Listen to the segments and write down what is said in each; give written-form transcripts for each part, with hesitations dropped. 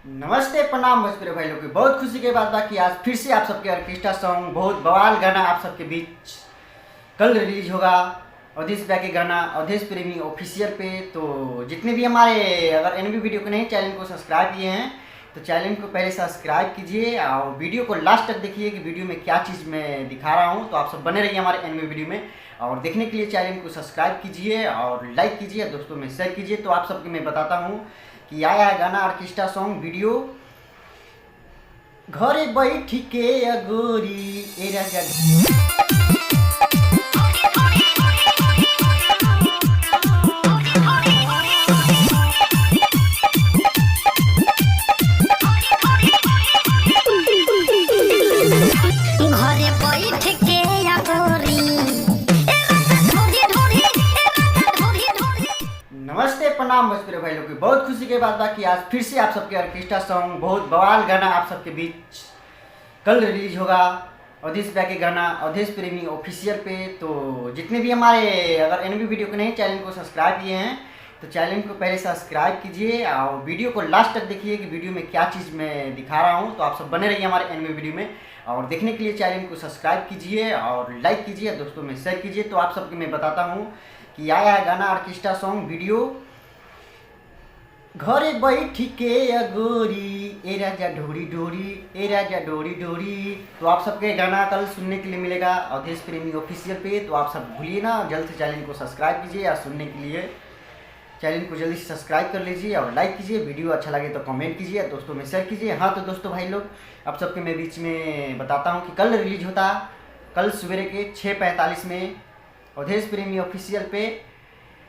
नमस्ते प्रणाम भोजपुरी भाई लोग की बहुत खुशी की बात बा कि आज फिर से आप सबके ऑर्केस्ट्रा सॉन्ग बहुत बवाल गाना आप सबके बीच कल रिलीज होगा। अवधेश भैया के गाना अवधेश प्रेमी ऑफिशियल पे। तो जितने भी हमारे अगर एनबी वीडियो को नहीं चैनल को सब्सक्राइब किए हैं तो चैनल को पहले सब्सक्राइब कीजिए और वीडियो को लास्ट तक देखिए कि वीडियो में क्या चीज़ मैं दिखा रहा हूँ। तो आप सब बने रहिए हमारे एनबी वीडियो में और देखने के लिए चैनल को सब्सक्राइब कीजिए और लाइक कीजिए, दोस्तों में शेयर कीजिए। तो आप सबके मैं बताता हूँ कि आया है गाना ऑर्केस्ट्रा सॉन्ग वीडियो घरे बैठी के अगोरी ए राजा। नमस्ते प्रणाम भोजपुरी भाई लोग की बहुत खुशी की बात बा कि आज फिर से आप सबके ऑर्केस्ट्रा सॉन्ग बहुत बवाल गाना आप सबके बीच कल रिलीज होगा। अवधेश भैया के गाना अवधेश प्रेमी ऑफिशियल पे। तो जितने भी हमारे अगर एनबी वीडियो को नहीं चैनल को सब्सक्राइब किए हैं तो चैनल को पहले सब्सक्राइब कीजिए और वीडियो को लास्ट तक देखिए कि वीडियो में क्या चीज़ मैं दिखा रहा हूँ। तो आप सब बने रहिए हमारे एनबी वीडियो में और देखने के लिए चैनल को सब्सक्राइब कीजिए और लाइक कीजिए, दोस्तों में शेयर कीजिए। तो आप सबके मैं बताता हूँ कि आया है गाना ऑर्केस्ट्रा सॉन्ग वीडियो घरे बैठी के अगोरी ए राजा ढोरी ढोरी ए राजा ढोरी ढोरी। तो आप सबके गाना कल सुनने के लिए मिलेगा अवधेश प्रेमी ऑफिशियल पे। तो आप सब भूलिए ना, जल्द से चैनल को सब्सक्राइब कीजिए और सुनने के लिए चैनल को जल्दी से सब्सक्राइब कर लीजिए और लाइक कीजिए। वीडियो अच्छा लगे तो कमेंट कीजिए, दोस्तों में शेयर कीजिए। हाँ तो दोस्तों भाई लोग आप सबके मैं बीच में बताता हूँ कि कल रिलीज होता कल सवेरे के 6:45 में अवधेश प्रेमी ऑफिशियल पे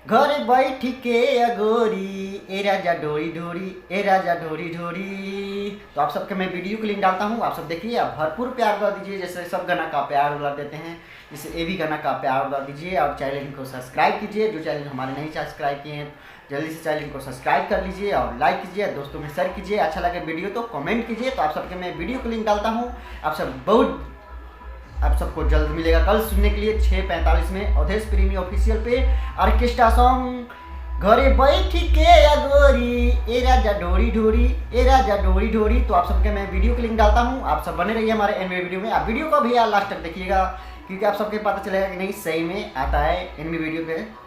घर बैठी के अगोरी ए राजा ढोरी ढोरी ए राजा ढोरी ढोरी। तो आप सबके मैं वीडियो की लिंक डालता हूँ, आप सब देखिए, आप भरपूर प्यार कर दीजिए जैसे सब गाना का प्यार उड़ा देते हैं, जैसे ये भी गाना का प्यार उड़ा दीजिए और चैनल को सब्सक्राइब कीजिए। जो चैनल हमारे नहीं सब्सक्राइब किए हैं जल्दी से चैनल को सब्सक्राइब कर लीजिए और लाइक कीजिए, दोस्तों में शेयर कीजिए। अच्छा लगे वीडियो तो कमेंट कीजिए। तो आप सबके मैं वीडियो की लिंक डालता हूँ, आप सबको जल्द मिलेगा कल सुनने के लिए 6:45 में अवधेश प्रेमी ऑफिशियल पे ऑर्केस्ट्रा सॉन्ग घरे बैठी के अगोरी ए राजा ढोरी ढोरी ए राजा ढोरी ढोरी। तो आप सबके मैं वीडियो की लिंक डालता हूँ, आप सब बने रहिए हमारे एनबी वीडियो में। आप वीडियो को भी यार लास्ट तक देखिएगा क्योंकि आप सबके पता चलेगा कि नहीं सही में आता है एनबी वीडियो पे।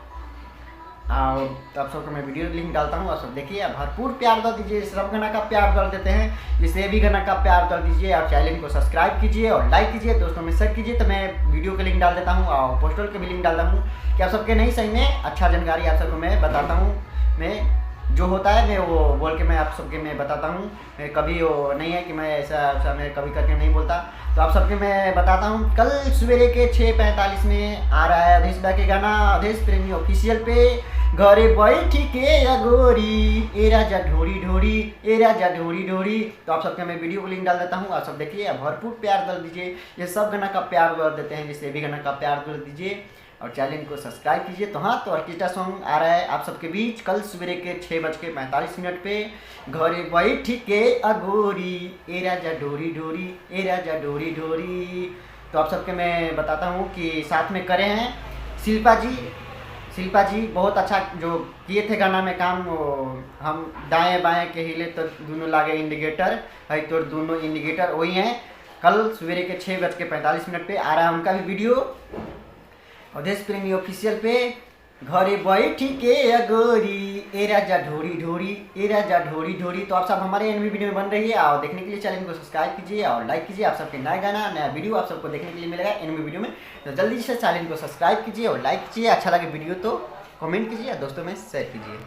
और आप सबको मैं वीडियो लिंक डालता हूँ, आप सब देखिए, आप भरपूर प्यार कर दीजिए। सब गाना का प्यार कर देते हैं, जिससे भी गाना का प्यार कर दीजिए और चैनल को सब्सक्राइब कीजिए और लाइक कीजिए, दोस्तों में शेयर कीजिए। तो मैं वीडियो का लिंक डाल देता हूँ और पोस्टर के भी लिंक डालता हूँ कि आप सबके नहीं सही में अच्छा जानकारी आप सबको मैं बताता हूँ। मैं जो होता है मैं वो बोल के मैं आप सबके मैं बताता हूँ। मैं कभी वो नहीं है कि मैं ऐसा मैं कभी करके नहीं बोलता। तो आप सबके मैं बताता हूँ कल सवेरे के 6:45 में आ रहा है अवधेश भैया के गाना अवधेश प्रेमी ऑफिशियल पे घरे बैठी के अगोरी ए राजा ढोरी ढोरी ए राजा ढोरी ढोरी। तो आप सबके मैं वीडियो को लिंक डाल देता हूँ, आप सब देखिए, आप भरपूर प्यार कर दीजिए। ये सब गाना का प्यार कर देते हैं, जिससे भी गाना का प्यार कर दीजिए और चैनल को सब्सक्राइब कीजिए। तो हाँ तो ऑर्केस्ट्रा सॉन्ग आ रहा है आप सबके बीच कल सवेरे के 6:45 पे घरे बैठी के अगोरी ए राजा ढोरी ढोरी ए राजा ढोरी ढोरी। तो आप सबके मैं बताता हूँ कि साथ में करे हैं शिल्पा जी बहुत अच्छा जो किए थे गाना में काम। हम दाएं बाएं के हिले तो दोनों लागे इंडिकेटर है, तो दोनों इंडिकेटर वही हैं। कल सवेरे के 6:45 पे आ रहा है उनका भी वीडियो अवधेश प्रेमी ऑफिशियल पे घरे बैठी के अगोरी ए राजा ढोरी ढोरी ए राजा ढोरी ढोरी। तो आप सब हमारे एनबी वीडियो में बन रही है और देखने के लिए चैनल को सब्सक्राइब कीजिए और लाइक कीजिए। आप सबके नया गाना नया वीडियो आप सबको देखने के लिए मिलेगा एनबी वीडियो में। तो जल्दी से चैनल को सब्सक्राइब कीजिए और लाइक कीजिए। अच्छा लगे वीडियो तो कमेंट कीजिए, दोस्तों में शेयर कीजिए।